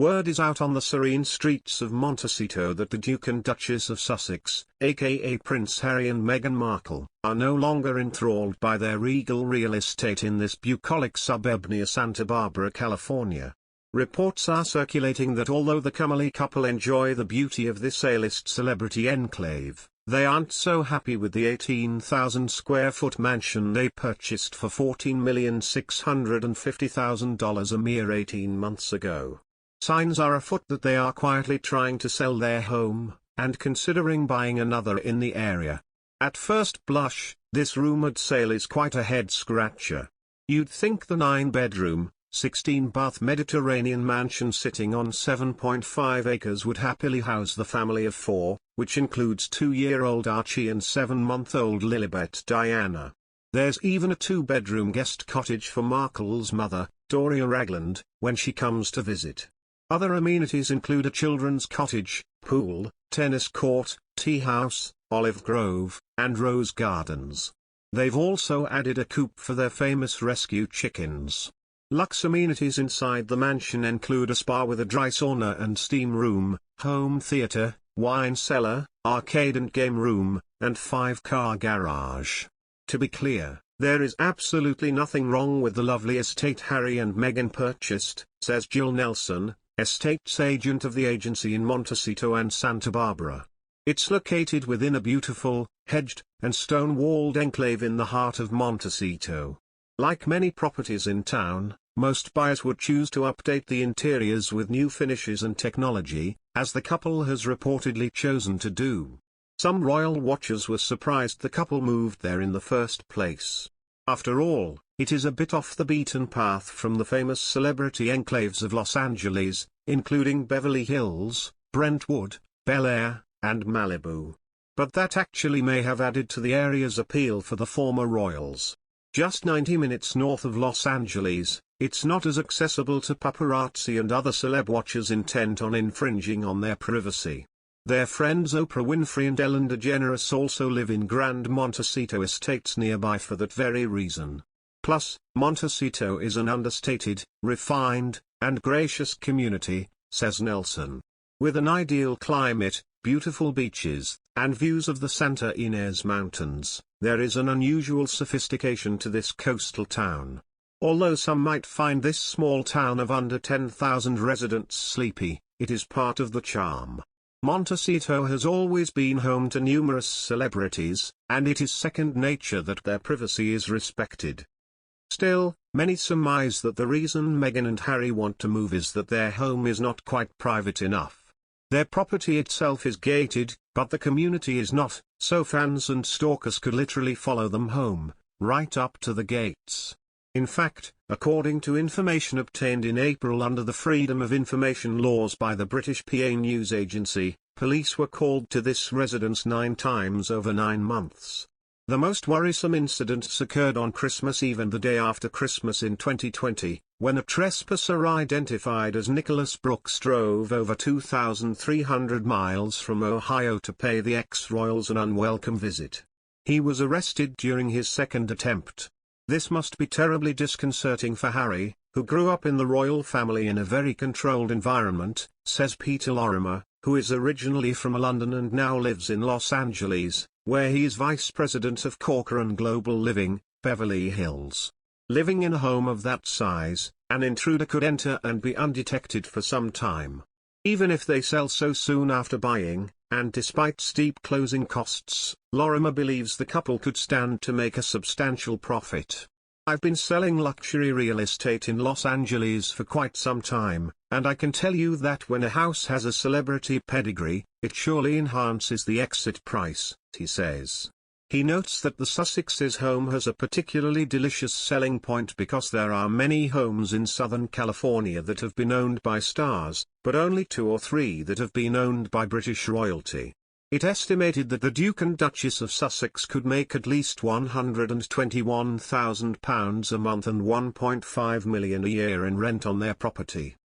Word is out on the serene streets of Montecito that the Duke and Duchess of Sussex, aka Prince Harry and Meghan Markle, are no longer enthralled by their regal real estate in this bucolic suburb near Santa Barbara, California. Reports are circulating that although the comely couple enjoy the beauty of this A-list celebrity enclave, they aren't so happy with the 18,000 square foot mansion they purchased for $14,650,000 a mere 18 months ago. Signs are afoot that they are quietly trying to sell their home, and considering buying another in the area. At first blush, this rumored sale is quite a head-scratcher. You'd think the 9-bedroom, 16-bath Mediterranean mansion sitting on 7.5 acres would happily house the family of 4, which includes 2-year-old Archie and 7-month-old Lilibet Diana. There's even a 2-bedroom guest cottage for Markle's mother, Doria Ragland, when she comes to visit. Other amenities include a children's cottage, pool, tennis court, tea house, olive grove, and rose gardens. They've also added a coop for their famous rescue chickens. Luxe amenities inside the mansion include a spa with a dry sauna and steam room, home theater, wine cellar, arcade and game room, and 5-car garage. To be clear, there is absolutely nothing wrong with the lovely estate Harry and Meghan purchased, says Jill Nelsen, estates agent of the agency in Montecito and Santa Barbara. It's located within a beautiful, hedged, and stone-walled enclave in the heart of Montecito. Like many properties in town, most buyers would choose to update the interiors with new finishes and technology, as the couple has reportedly chosen to do. Some royal watchers were surprised the couple moved there in the first place. After all, it is a bit off the beaten path from the famous celebrity enclaves of Los Angeles, including Beverly Hills, Brentwood, Bel-Air, and Malibu. But that actually may have added to the area's appeal for the former royals. Just 90 minutes north of Los Angeles, it's not as accessible to paparazzi and other celeb watchers intent on infringing on their privacy. Their friends Oprah Winfrey and DeGeneres also live in Grand Montecito estates nearby for that very reason. Plus, Montecito is an understated, refined, and gracious community, says Nelsen. With an ideal climate, beautiful beaches, and views of the Santa Ynez Mountains, there is an unusual sophistication to this coastal town. Although some might find this small town of under 10,000 residents sleepy, it is part of the charm. Montecito has always been home to numerous celebrities, and it is second nature that their privacy is respected. Still, many surmise that the reason Meghan and Harry want to move is that their home is not quite private enough. Their property itself is gated, but the community is not, so fans and stalkers could literally follow them home, right up to the gates. In fact, according to information obtained in April under the Freedom of Information laws by the British PA news agency, police were called to this residence 9 times over 9 months. The most worrisome incidents occurred on Christmas Eve and the day after Christmas in 2020, when a trespasser identified as Nicholas Brooks drove over 2,300 miles from Ohio to pay the ex-royals an unwelcome visit. He was arrested during his second attempt. This must be terribly disconcerting for Harry, who grew up in the royal family in a very controlled environment, says Peter Lorimer, who is originally from London and now lives in Los Angeles, where he is vice president of Corcoran Global Living, Beverly Hills. Living in a home of that size, an intruder could enter and be undetected for some time. Even if they sell so soon after buying, and despite steep closing costs, Lorimer believes the couple could stand to make a substantial profit. I've been selling luxury real estate in Los Angeles for quite some time, and I can tell you that when a house has a celebrity pedigree, it surely enhances the exit price, he says. He notes that the Sussex's home has a particularly delicious selling point because there are many homes in Southern California that have been owned by stars, but only 2 or 3 that have been owned by British royalty. It estimated that the Duke and Duchess of Sussex could make at least £121,000 a month and £1.5 million a year in rent on their property.